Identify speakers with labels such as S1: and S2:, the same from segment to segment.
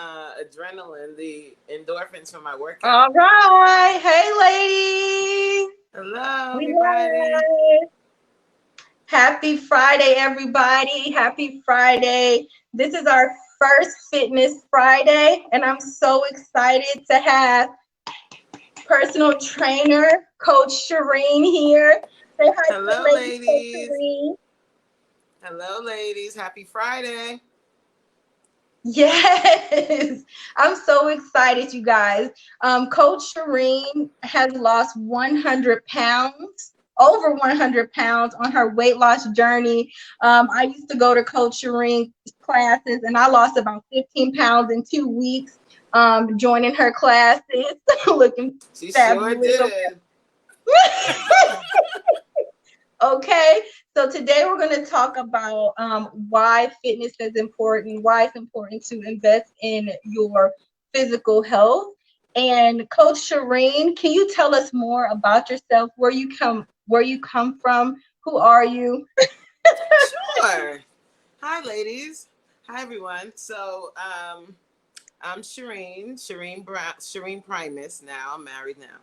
S1: adrenaline, the endorphins from my workout.
S2: All right. Hey, ladies.
S1: Hello,
S2: We
S1: everybody.
S2: live. Happy Friday, everybody. Happy Friday. This is our first Fitness Friday, and I'm so excited to have personal trainer, Coach Serene here. Say hi to the
S1: Hello,
S2: ladies, Coach
S1: ladies.
S2: Serene.
S1: Hello, ladies. Happy Friday.
S2: Yes, I'm so excited, you guys. Coach Serene has lost 100 pounds, over 100 pounds on her weight loss journey. I used to go to Coach Serene classes, and I lost about 15 pounds in 2 weeks joining her classes, looking
S1: She sure
S2: fabulous.
S1: did.
S2: Okay, so today we're going to talk about why fitness is important, why it's important to invest in your physical health. And Coach Shireen, can you tell us more about yourself? Where you come from? Who are you?
S1: Sure. Hi, ladies. Hi, everyone. So, I'm Shireen Primus now. I'm married now.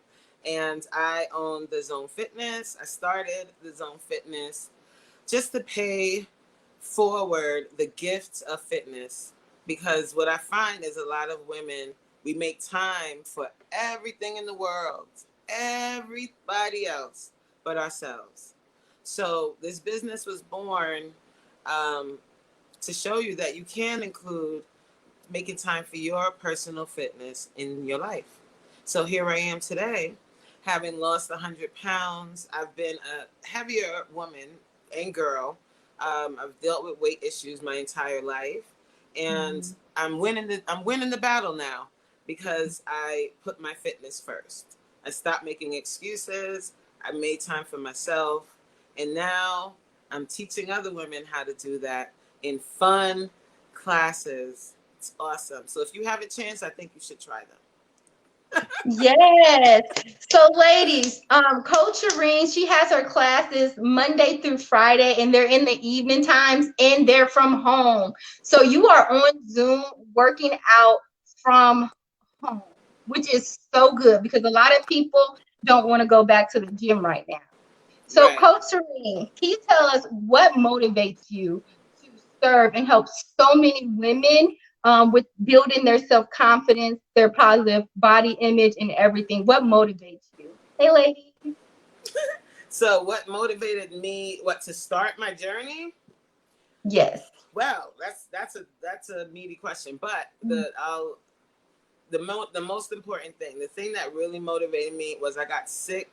S1: And I own the Zone Fitness. I started the Zone Fitness just to pay forward the gift of fitness. Because what I find is a lot of women, we make time for everything in the world, everybody else but ourselves. So this business was born um, to show you that you can include making time for your personal fitness in your life. So here I am today, having lost 100 pounds. I've been a heavier woman and girl. I've dealt with weight issues my entire life, and I'm winning the battle now because I put my fitness first. I stopped making excuses. I made time for myself, and now I'm teaching other women how to do that in fun classes. It's awesome. So if you have a chance, I think you should try them.
S2: Yes. So, ladies, Coach Shireen, she has her classes Monday through Friday, and they're in the evening times, and they're from home. So you are on Zoom working out from home, which is so good because a lot of people don't want to go back to the gym right now. So,
S1: Right.
S2: Coach Serene, can you tell us what motivates you to serve and help so many women with building their self-confidence, their positive body image, and everything? What motivates you? Hey, lady.
S1: So what motivated me to start my journey?
S2: Yes.
S1: Well, that's a meaty question, but the most important thing, the thing that really motivated me was I got sick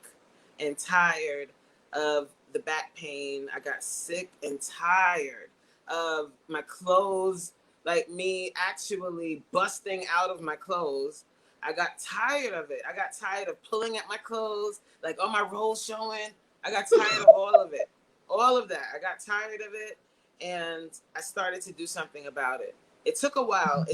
S1: and tired of the back pain. I got sick and tired of my clothes, like me actually busting out of my clothes. I got tired of it. I got tired of pulling at my clothes, like all my rolls showing. I got tired of all of it. All of that. I got tired of it, and I started to do something about it. It took a while.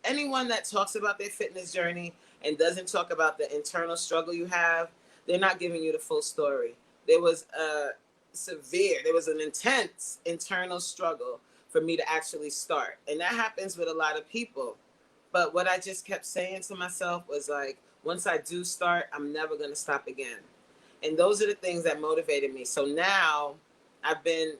S1: Anyone that talks about their fitness journey and doesn't talk about the internal struggle you have, they're not giving you the full story. There was there was an intense internal struggle for me to actually start. And that happens with a lot of people. But what I just kept saying to myself was like, once I do start, I'm never going to stop again. And those are the things that motivated me. So now I've been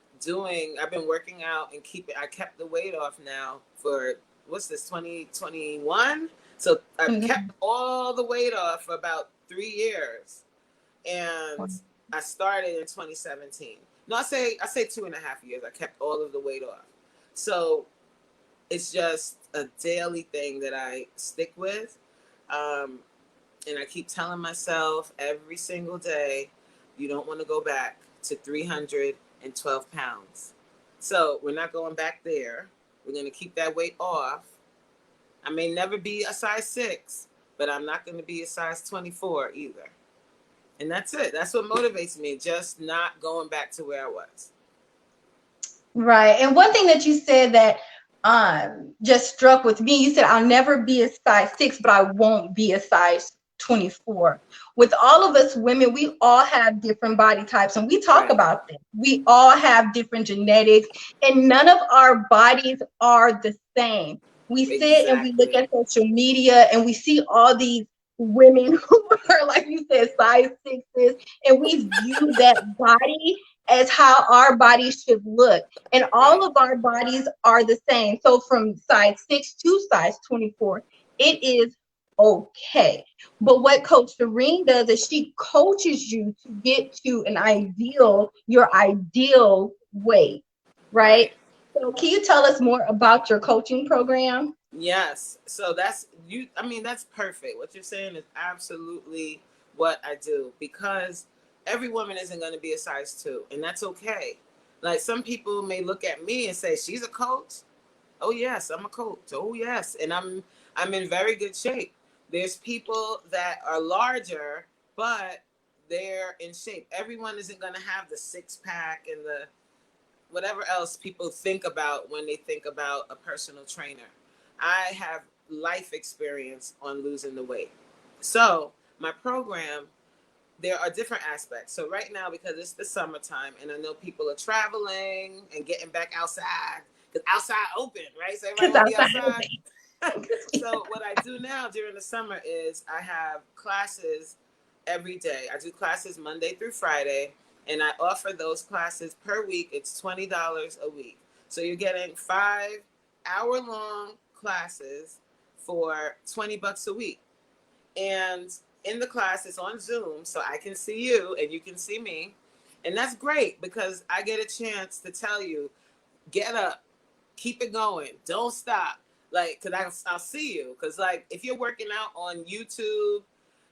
S1: working out and I kept the weight off now for, what's this, 2021? So I've kept all the weight off for about 3 years. And I started in 2017. No, I say 2.5 years. I kept all of the weight off. So it's just a daily thing that I stick with. And I keep telling myself every single day, you don't want to go back to 312 pounds. So we're not going back there. We're going to keep that weight off. I may never be a size 6, but I'm not going to be a size 24 either. And that's it. That's what motivates me, just not going back to where I was.
S2: Right. And one thing that you said that just struck with me, you said, I'll never be a size 6, but I won't be a size 24. With all of us women, we all have different body types, and we talk
S1: Right.
S2: about this. We all have different genetics, and none of our bodies are the same. We sit and we look
S1: Exactly.
S2: at social media and we see all these women who are, like you said, size sixes, and we view that body as how our bodies should look. And all
S1: Right.
S2: of our bodies are the same. So from size 6 to size 24, it is okay. But what Coach Serene does is she coaches you to get to your ideal weight, right?
S1: Right.
S2: So can you tell us more about your coaching program?
S1: Yes. So that's you. I mean, that's perfect. What you're saying is absolutely what I do, because every woman isn't going to be a size two, and that's okay. Like, some people may look at me and say, "She's a coach." Oh yes, I'm a coach. Oh yes, and I'm in very good shape. There's people that are larger, but they're in shape. Everyone isn't going to have the six pack and the whatever else people think about when they think about a personal trainer. I have life experience on losing the weight. So my program, there are different aspects. So right now, because it's the summertime and I know people are traveling and getting back outside, because outside open, right? So everybody
S2: Because
S1: want to be
S2: outside
S1: outside.
S2: open.
S1: So what I do now during the summer is I have classes every day. I do classes Monday through Friday, and I offer those classes per week. It's $20 a week. So you're getting 5 hour long classes for $20 a week. And in the class, it's on Zoom, so I can see you and you can see me. And that's great because I get a chance to tell you, get up, keep it going, don't stop. Like, because I'll see you. Because, like, if you're working out on YouTube,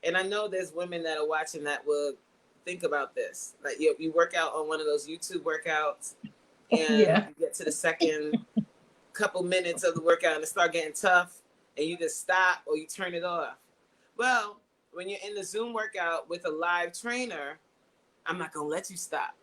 S1: and I know there's women that are watching that will think about this. Like, you work out on one of those YouTube workouts, and
S2: Yeah.
S1: you get to the second couple minutes of the workout and it start getting tough, and you just stop or you turn it off. Well, when you're in the Zoom workout with a live trainer, I'm not going to let you stop.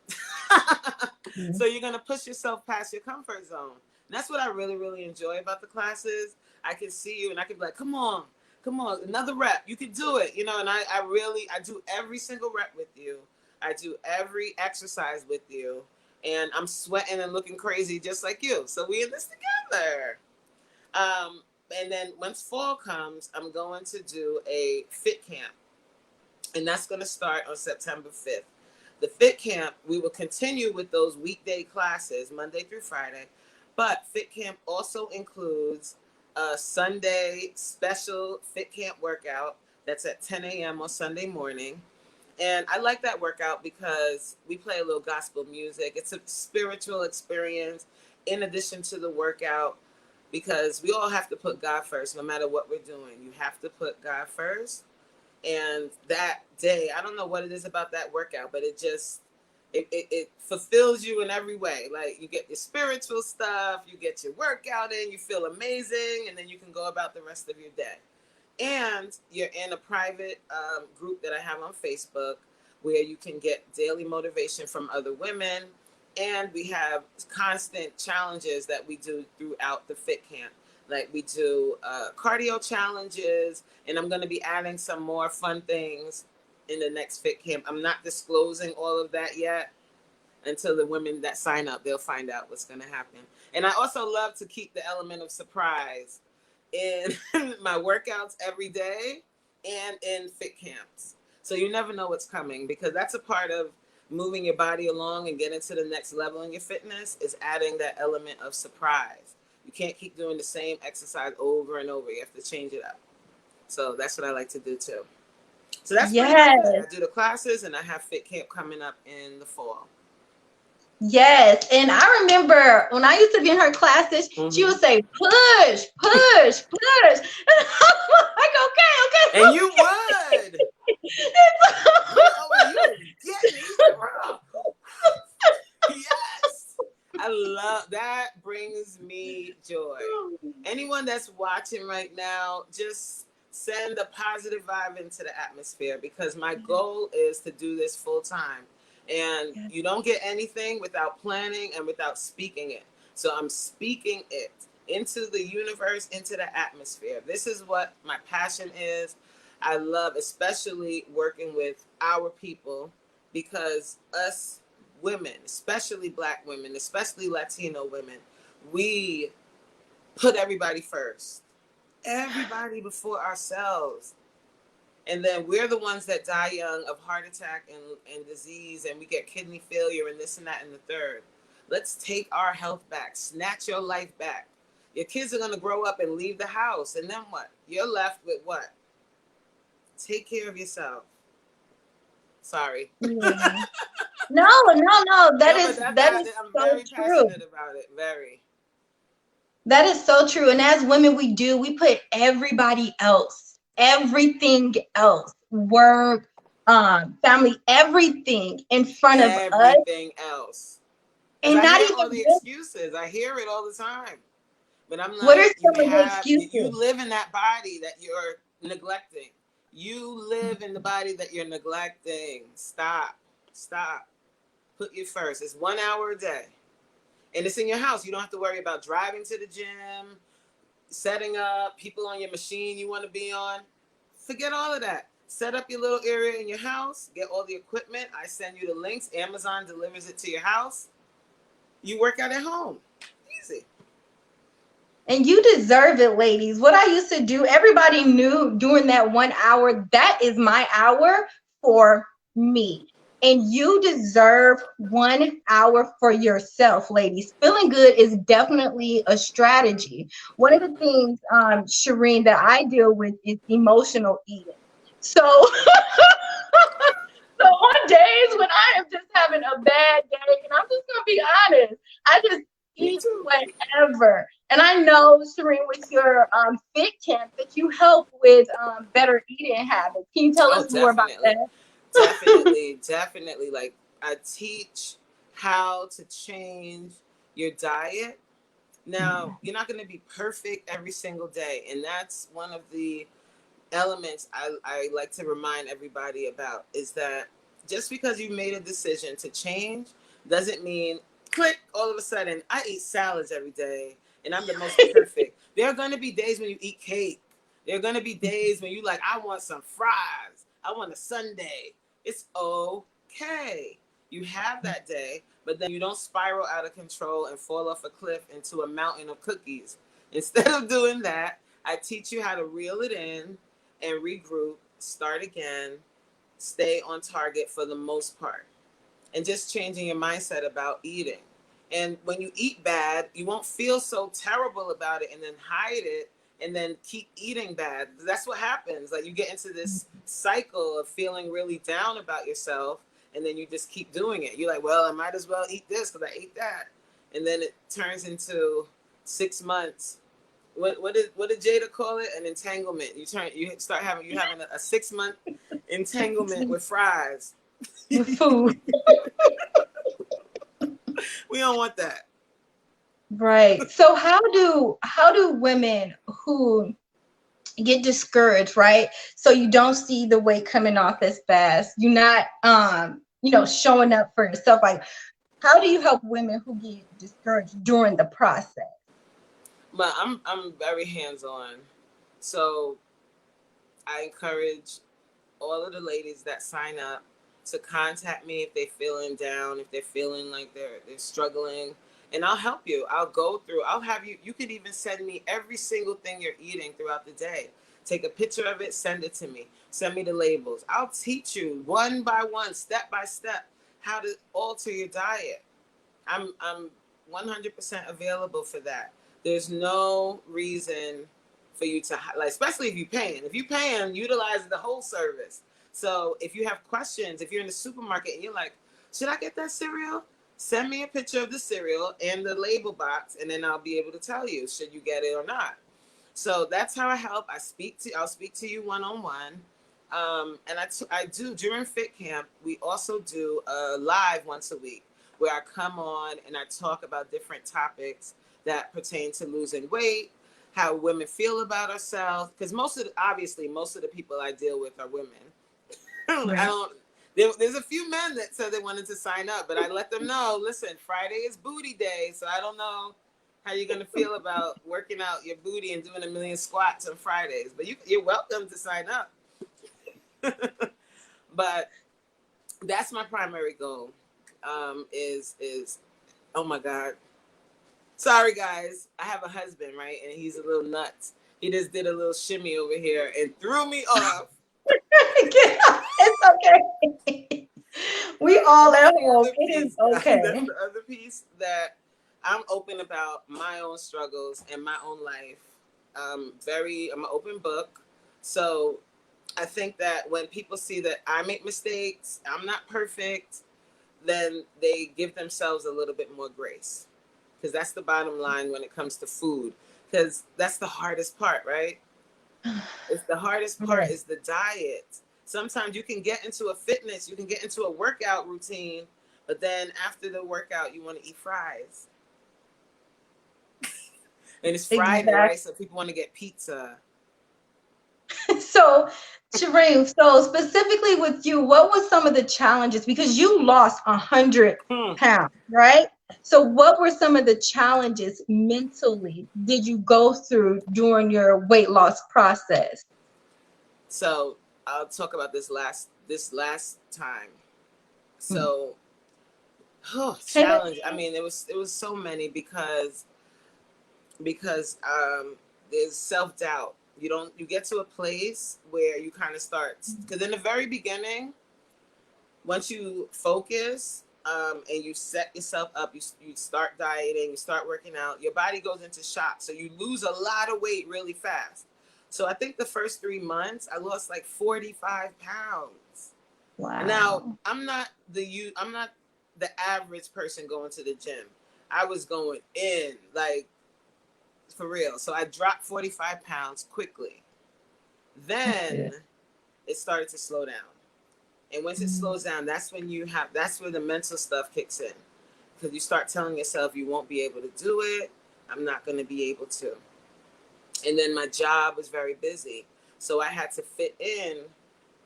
S1: So you're going to push yourself past your comfort zone. And that's what I really, really enjoy about the classes. I can see you and I can be like, come on, another rep. You can do it. And I do every single rep with you. I do every exercise with you. And I'm sweating and looking crazy just like you. So we in this together. Um, and then once fall comes, I'm going to do a fit camp, and that's going to start on September 5th. The fit camp, we will continue with those weekday classes, Monday through Friday, but fit camp also includes a Sunday special fit camp workout that's at 10 a.m. on Sunday morning. And I like that workout because we play a little gospel music. It's a spiritual experience in addition to the workout, because we all have to put God first no matter what we're doing. You have to put God first. And that day, I don't know what it is about that workout, but it fulfills you in every way. Like, you get your spiritual stuff, you get your workout in, you feel amazing, and then you can go about the rest of your day. And you're in a private group that I have on Facebook where you can get daily motivation from other women. And we have constant challenges that we do throughout the fit camp. Like, we do cardio challenges, and I'm going to be adding some more fun things in the next fit camp. I'm not disclosing all of that yet until the women that sign up, they'll find out what's going to happen. And I also love to keep the element of surprise in my workouts every day and in fit camps. So you never know what's coming, because that's a part of moving your body along and getting to the next level in your fitness, is adding that element of surprise. You can't keep doing the same exercise over and over. You have to change it up. So that's what I like to do too. So that's pretty much it.
S2: Yes.
S1: I do the classes and I have fit camp coming up in the fall.
S2: Yes. And I remember when I used to be in her classes, she
S1: Mm-hmm.
S2: would say, push, push, push. And I'm like, okay,
S1: And
S2: okay,
S1: you would. You was getting it. You like, "Rah." Yes. I love that. Brings me joy.
S2: okay.
S1: Anyone that's watching right now, just send a positive vibe into the atmosphere, because my goal is to do this full time. And
S2: Yes.
S1: you don't get anything without planning and without speaking it. So I'm speaking it into the universe, into the atmosphere. This is what my passion is. I love especially working with our people, because us women, especially Black women, especially Latino women, we put everybody first. Everybody before ourselves. And then we're the ones that die young of heart attack and disease, and we get kidney failure and this and that and the third. Let's take our health back, snatch your life back. Your kids are going to grow up and leave the house, and then what? You're left with what? Take care of yourself. Sorry.
S2: Yeah. No.
S1: No, but
S2: That is
S1: I'm
S2: so
S1: very
S2: true.
S1: passionate about it. Very.
S2: That is so true. And as women, we put everybody else, everything else, work, family, everything in front of us,
S1: Everything else. Because
S2: and
S1: I
S2: not
S1: hear
S2: even
S1: all the
S2: just,
S1: excuses. I hear it all the time. But I'm
S2: what are
S1: like,
S2: some of the
S1: you
S2: excuses?
S1: live in that body that you're neglecting. You live in the body that you're neglecting. Stop. Stop. Put you first. It's 1 hour a day. And it's in your house. You don't have to worry about driving to the gym, setting up, people on your machine you want to be on. Forget all of that. Set up your little area in your house, get all the equipment. I send you the links. Amazon delivers it to your house. You work out at home. Easy.
S2: And you deserve it, ladies. What I used to do, everybody knew during that 1 hour, that is my hour for me. And you deserve 1 hour for yourself, ladies. Feeling good is definitely a strategy. One of the things, Shireen, that I deal with is emotional eating. So, so on days when I am just having a bad day, and I'm just gonna be honest, I just
S1: Me
S2: eat
S1: too.
S2: whatever. And I know, Serene, with your fit camp, that you help with better eating habits. Can you tell
S1: Oh,
S2: us more about
S1: definitely.
S2: that?
S1: Definitely. Like, I teach how to change your diet. Now, you're not going to be perfect every single day. And that's one of the elements I like to remind everybody about is that just because you made a decision to change doesn't mean click all of a sudden I eat salads every day and I'm the most perfect. There are going to be days when you eat cake. There are going to be days when you like I want some fries. I want a sundae. It's okay. You have that day, but then you don't spiral out of control and fall off a cliff into a mountain of cookies. Instead of doing that, I teach you how to reel it in and regroup, start again, stay on target for the most part, and just changing your mindset about eating. And when you eat bad, you won't feel so terrible about it and then hide it and then keep eating bad. That's what happens. Like you get into this cycle of feeling really down about yourself and then you just keep doing it. You're like, well, I might as well eat this because I ate that. And then it turns into 6 months. What did Jada call it? An entanglement. You start having a 6 month entanglement with fries.
S2: With food.
S1: We don't want that.
S2: Right. So how do women who get discouraged, right? So you don't see the weight coming off as fast. You're not showing up for yourself. Like, how do you help women who get discouraged during the process?
S1: But I'm very hands on. So I encourage all of the ladies that sign up to contact me if they're feeling down, if they're feeling like they're struggling, and I'll help you. I'll go through. I'll have you could even send me every single thing you're eating throughout the day. Take a picture of it, send it to me. Send me the labels. I'll teach you one by one, step by step, how to alter your diet. I'm 100% available for that. There's no reason for you to like, especially if you're paying. If you're paying, utilize the whole service. So if you have questions, if you're in the supermarket and you're like, should I get that cereal? Send me a picture of the cereal and the label box, and then I'll be able to tell you should you get it or not. So that's how I help. I'll speak to you one on one. And I do during Fit Camp. We also do a live once a week where I come on and I talk about different topics that pertain to losing weight, how women feel about ourselves. Because obviously most of the people I deal with are women. I
S2: Right.
S1: don't. There's a few men that said they wanted to sign up, but I let them know. Listen, Friday is booty day, so I don't know how you're gonna feel about working out your booty and doing a million squats on Fridays. But you're welcome to sign up. But that's my primary goal. Is oh my god, Sorry, guys. I have a husband, right? And he's a little nuts. He just did a little shimmy over here and threw me off.
S2: It's okay. We all at home. It is okay.
S1: That's the other piece that I'm open about my own struggles and my own life. I'm an open book. So I think that when people see that I make mistakes, I'm not perfect, then they give themselves a little bit more grace. Because that's the bottom line when it comes to food. Because that's the hardest part, right? It's the hardest part is the diet. Sometimes you can get into you can get into a workout routine, but then after the workout, you want to eat fries. And it's Friday, right? So people want to get pizza.
S2: So, Serene, so specifically with you, what was some of the challenges? Because you lost 100 pounds, right? So what were some of the challenges mentally did you go through during your weight loss process?
S1: So I'll talk about this last time. So challenge. I mean, it was so many because there's self-doubt. You get to a place where you kind of start, because in the very beginning, once you focus and you set yourself up, you start dieting, you start working out, your body goes into shock. So you lose a lot of weight really fast. So I think the first 3 months, I lost like 45 pounds.
S2: Wow.
S1: Now, I'm not the average person going to the gym. I was going in, like, for real. So I dropped 45 pounds quickly. Then it started to slow down. And once it slows down, that's where the mental stuff kicks in. Because you start telling yourself you won't be able to do it. I'm not going to be able to. And then my job was very busy. So I had to fit in.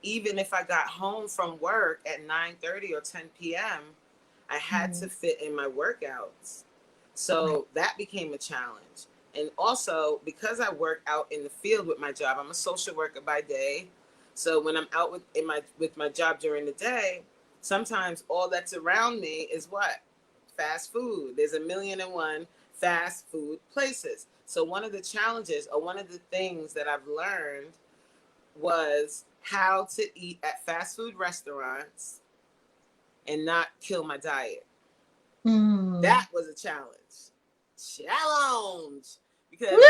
S1: Even if I got home from work at 9:30 or 10 p.m., I had to fit in my workouts. So that became a challenge. And also, because I work out in the field with my job, I'm a social worker by day. So when I'm out with my job during the day, sometimes all that's around me is what? Fast food. There's 1,000,001 fast food places. So one of the challenges, or one of the things that I've learned, was how to eat at fast food restaurants and not kill my diet. That was a challenge. Because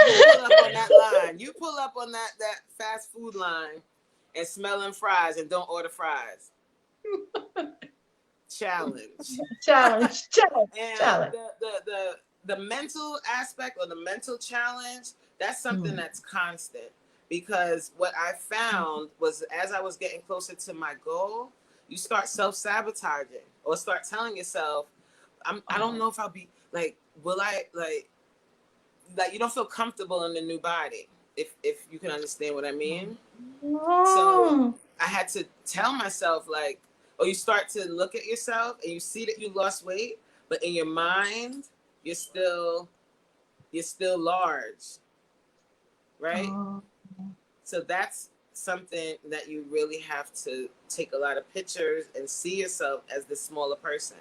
S1: you pull up on that fast food line and smelling fries and don't order fries. Challenge. And the mental aspect, or the mental challenge, that's something that's constant. Because what I found was, as I was getting closer to my goal, you start self-sabotaging, or start telling yourself, I don't know if I'll be, like, will I, like you don't feel comfortable in the new body, if you can understand what I mean. So I had to tell myself, like, or you start to look at yourself and you see that you lost weight, but in your mind, you're still large, right? So that's something that you really have to take a lot of pictures and see yourself as the smaller person.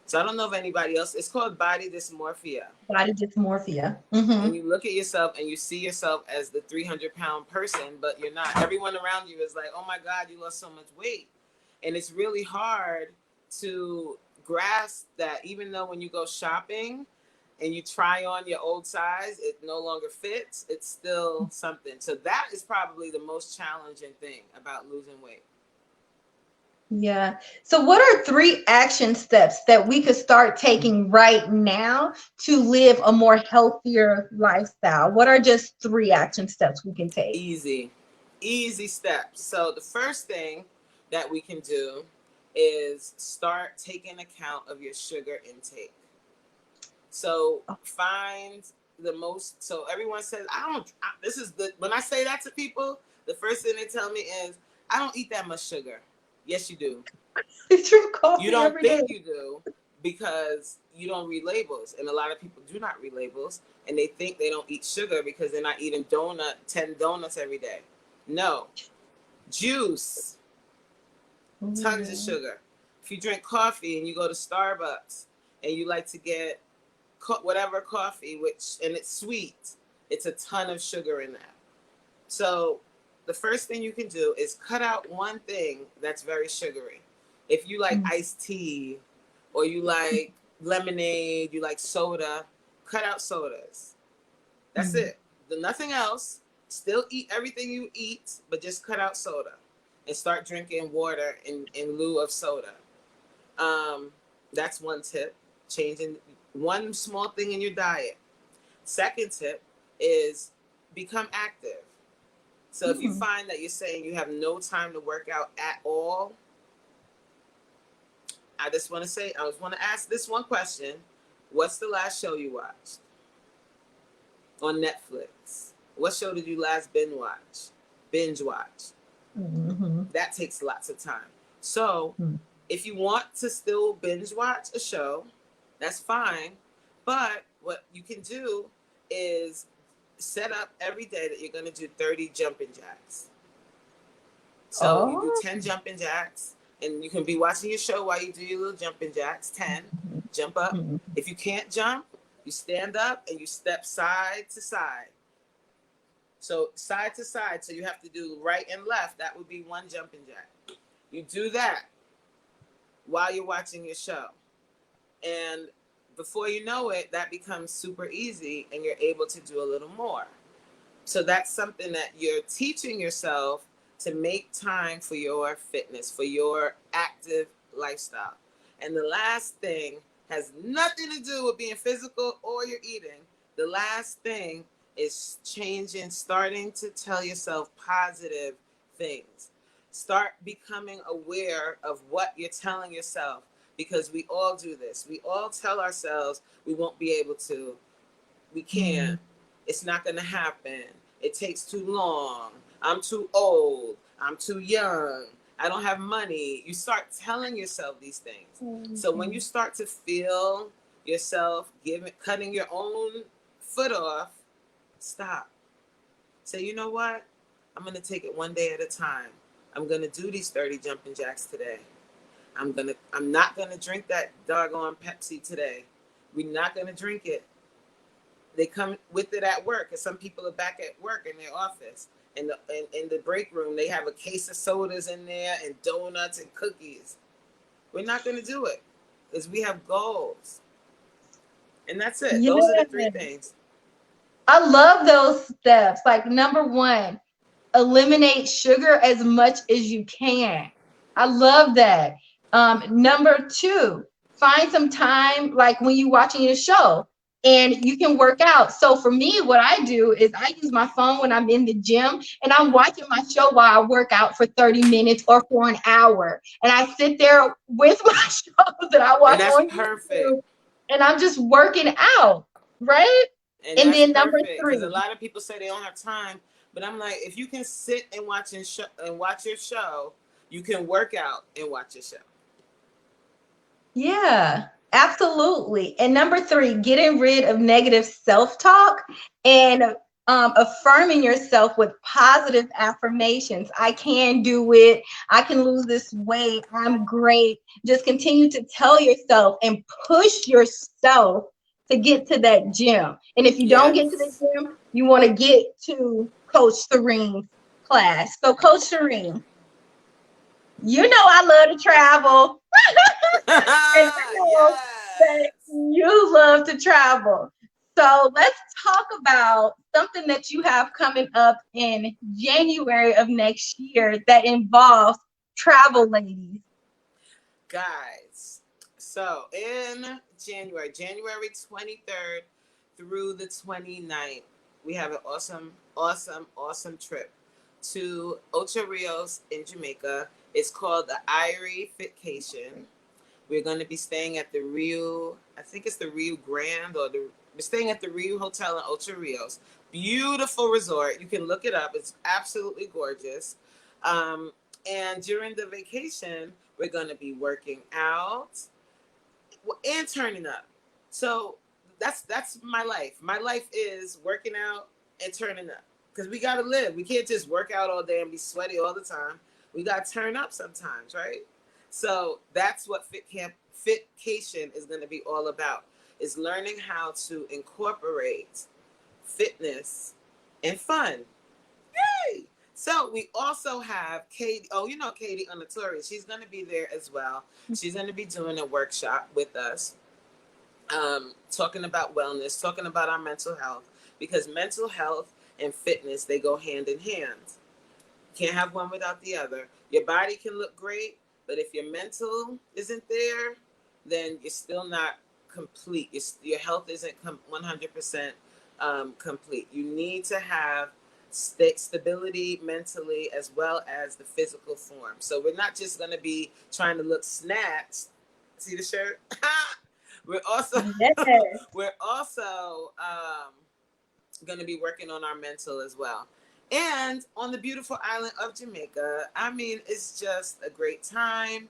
S1: So I don't know if anybody else, it's called body dysmorphia.
S2: Body dysmorphia.
S1: And you look at yourself and you see yourself as the 300-pound person, but you're not. Everyone around you is like, oh my God, you lost so much weight. And it's really hard to grasp that, even though when you go shopping and you try on your old size, it no longer fits, it's still something. So that is probably the most challenging thing about losing weight.
S2: Yeah. So what are 3 action steps that we could start taking right now to live a more healthier lifestyle? What are just 3 action steps we can take?
S1: Easy steps. So the first thing that we can do is start taking account of your sugar intake. So find the most, so everyone says, when I say that to people, the first thing they tell me is, I don't eat that much sugar. Yes, you do. You don't think you do, because you don't read labels. And a lot of people do not read labels, and they think they don't eat sugar because they're not eating 10 donuts every day. No. Juice. Tons of sugar. If you drink coffee and you go to Starbucks and you like to get whatever coffee, and it's sweet. It's a ton of sugar in that. So the first thing you can do is cut out one thing that's very sugary. If you like iced tea, or you like lemonade, you like soda, cut out sodas. That's it. Nothing else. Still eat everything you eat, but just cut out soda and start drinking water in lieu of soda. That's one tip. Changing one small thing in your diet. Second tip is become active. So if you find that you're saying you have no time to work out at all, I just want to ask this one question. What's the last show you watched on Netflix? What show did you last binge watch? That takes lots of time. So if you want to still binge watch a show, that's fine. But what you can do is set up every day that you're going to do 30 jumping jacks. So you do 10 jumping jacks, and you can be watching your show while you do your little jumping jacks. 10, jump up. If you can't jump, you stand up and you step side to side. So side to side, so you have to do right and left. That would be one jumping jack. You do that while you're watching your show. And before you know it, that becomes super easy and you're able to do a little more. So that's something that you're teaching yourself to make time for your fitness, for your active lifestyle. And the last thing has nothing to do with being physical or your eating. The last thing is starting to tell yourself positive things. Start becoming aware of what you're telling yourself, because we all do this. We all tell ourselves we won't be able to, we can't, it's not going to happen, it takes too long, I'm too old, I'm too young, I don't have money. You start telling yourself these things. So when you start to feel yourself cutting your own foot off, stop. Say, you know what? I'm going to take it one day at a time. I'm going to do these 30 jumping jacks today. I'm not going to drink that doggone Pepsi today. We're not going to drink it. They come with it at work, and some people are back at work in their office. In the break room, they have a case of sodas in there and donuts and cookies. We're not going to do it because we have goals. And that's it.
S2: Yeah.
S1: Those are the 3 things.
S2: I love those steps. Like, number 1, eliminate sugar as much as you can. I love that. Number 2, find some time, like when you're watching a show and you can work out. So for me, what I do is I use my phone when I'm in the gym and I'm watching my show while I work out for 30 minutes or for an hour. And I sit there with my shows that I watch on YouTube, and I'm just working out, right?
S1: And
S2: then
S1: that's
S2: number
S1: perfect,
S2: 3.
S1: because a lot of people say they don't have time, but I'm like, if you can sit and watch your show, you can work out and watch your show.
S2: Yeah, absolutely. And number 3, getting rid of negative self-talk and affirming yourself with positive affirmations. I can do it. I can lose this weight. I'm great. Just continue to tell yourself and push yourself to get to that gym. And if you don't get to the gym, you want to get to Coach Serene's class. So Coach Serene, you know I love to travel. And I know that you love to travel. So let's talk about something that you have coming up in January of next year that involves travel, ladies.
S1: Guys, so in January 23rd through the 29th, we have an awesome trip to Ocho Rios in Jamaica. It's called the Irie Fitcation. We're going to be staying at the Rio, I think it's the Rio Grande, we're staying at the Rio Hotel in Ocho Rios. Beautiful resort. You can look it up. It's absolutely gorgeous. And during the vacation, we're going to be working out and turning up. So that's my life. My life is working out and turning up, because we got to live. We can't just work out all day and be sweaty all the time. We got to turn up sometimes, right? So that's what Fitcation is going to be all about. is learning how to incorporate fitness and fun. Yay! So we also have Katie. Oh, you know Katie Onatori. She's going to be there as well. She's going to be doing a workshop with us, talking about wellness, talking about our mental health, because mental health and fitness, they go hand in hand. Can't have one without the other. Your body can look great, but if your mental isn't there, then you're still not complete. Your health isn't 100% complete. You need to have stability mentally as well as the physical form. So we're not just going to be trying to look snatched. See the shirt? we're also
S2: Yes.
S1: we're also going to be working on our mental as well. And on the beautiful island of Jamaica, I mean, it's just a great time.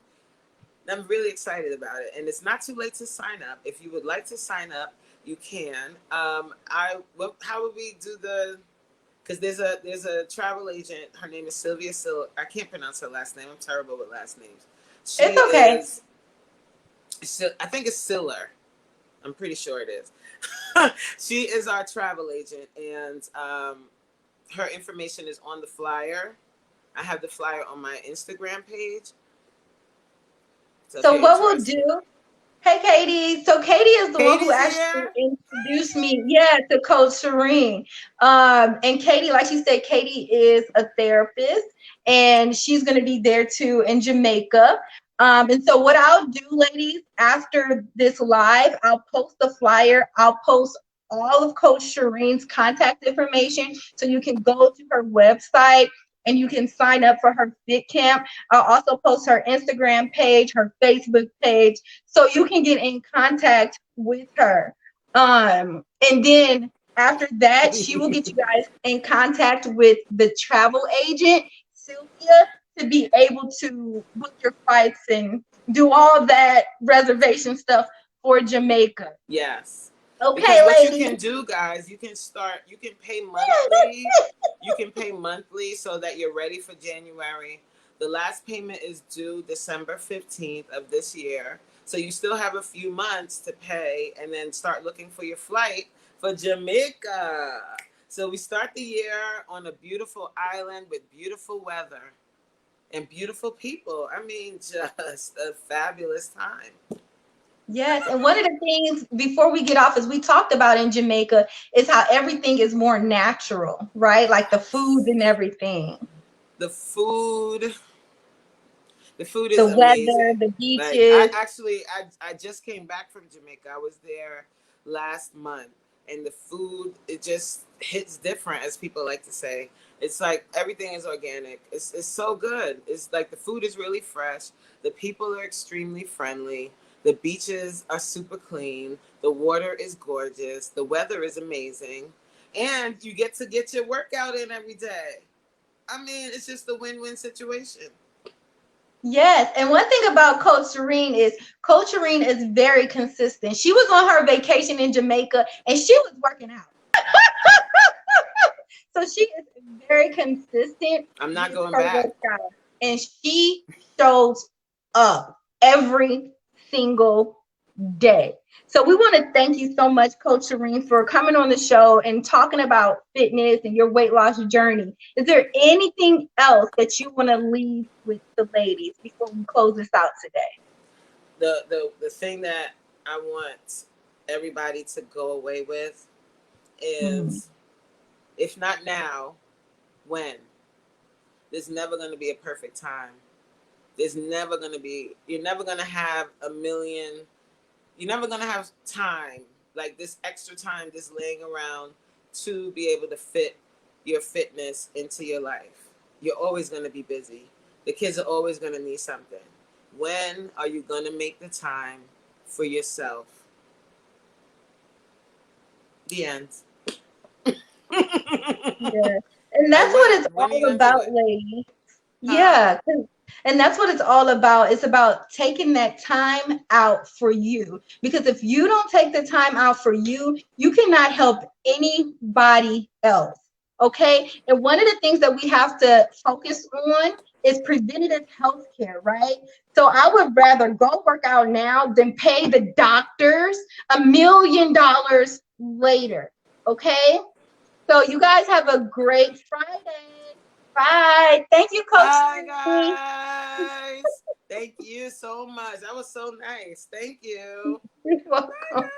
S1: I'm really excited about it. And it's not too late to sign up. If you would like to sign up, you can. How would we do because there's a travel agent. Her name is Sylvia I can't pronounce her last name. I'm terrible with last names.
S2: It's okay.
S1: I think it's Siller. I'm pretty sure it is. She is our travel agent, and her information is on the flyer. I have the flyer on my Instagram page.
S2: So what we'll do, hey Katie. So Katie is the one who actually introduced me, to Coach Serene. And Katie, like she said, Katie is a therapist, and she's going to be there too in Jamaica. And so what I'll do, ladies, after this live, I'll post the flyer. I'll post all of Coach Serene's contact information, so you can go to her website and you can sign up for her fit camp. I'll also post her Instagram page, her Facebook page, so you can get in contact with her. And then after that, she will get you guys in contact with the travel agent, Sylvia, to be able to book your flights and do all that reservation stuff for Jamaica.
S1: Yes.
S2: Okay,
S1: because what
S2: ladies.
S1: you can do, guys, you can pay monthly. You can pay monthly so that you're ready for January. The last payment is due December 15th of this year. So you still have a few months to pay and then start looking for your flight for Jamaica. So we start the year on a beautiful island with beautiful weather and beautiful people. I mean, just a fabulous time.
S2: Yes, and one of the things before we get off, as we talked about in Jamaica, is how everything is more natural, right? Like the food and everything.
S1: The food is
S2: the
S1: amazing.
S2: Weather, the beaches.
S1: I just came back from Jamaica. I was there last month, and the food, it just hits different, as people like to say. It's like everything is organic. It's so good. It's like the food is really fresh. The people are extremely friendly. The beaches are super clean. The water is gorgeous. The weather is amazing. And you get to get your workout in every day. I mean, it's just a win-win situation.
S2: Yes. And one thing about Coach Serene is very consistent. She was on her vacation in Jamaica and she was working out. So she is very consistent.
S1: I'm not going back.
S2: Workout. And she shows up every single day. So we want to thank you so much, Coach Serene, for coming on the show and talking about fitness and your weight loss journey. Is there anything else that you want to leave with the ladies before we close this out today?
S1: The thing that I want everybody to go away with is, if not now, when? There's never going to be a perfect time. There's never going to be, you're never going to have you're never going to have time, like this extra time just laying around to be able to fit your fitness into your life. You're always going to be busy. The kids are always going to need something. When are you going to make the time for yourself? The end.
S2: Yeah. And that's what it's all about, ladies. Yeah. And that's what it's all about. It's about taking that time out for you. Because if you don't take the time out for you, you cannot help anybody else. Okay. And one of the things that we have to focus on is preventative health care, right? So I would rather go work out now than pay the doctors $1 million later. Okay. So you guys have a great Friday. Bye. Thank you, Coach.
S1: Bye,
S2: Serene.
S1: guys. Thank you so much. That was so nice. Thank you.
S2: You're welcome.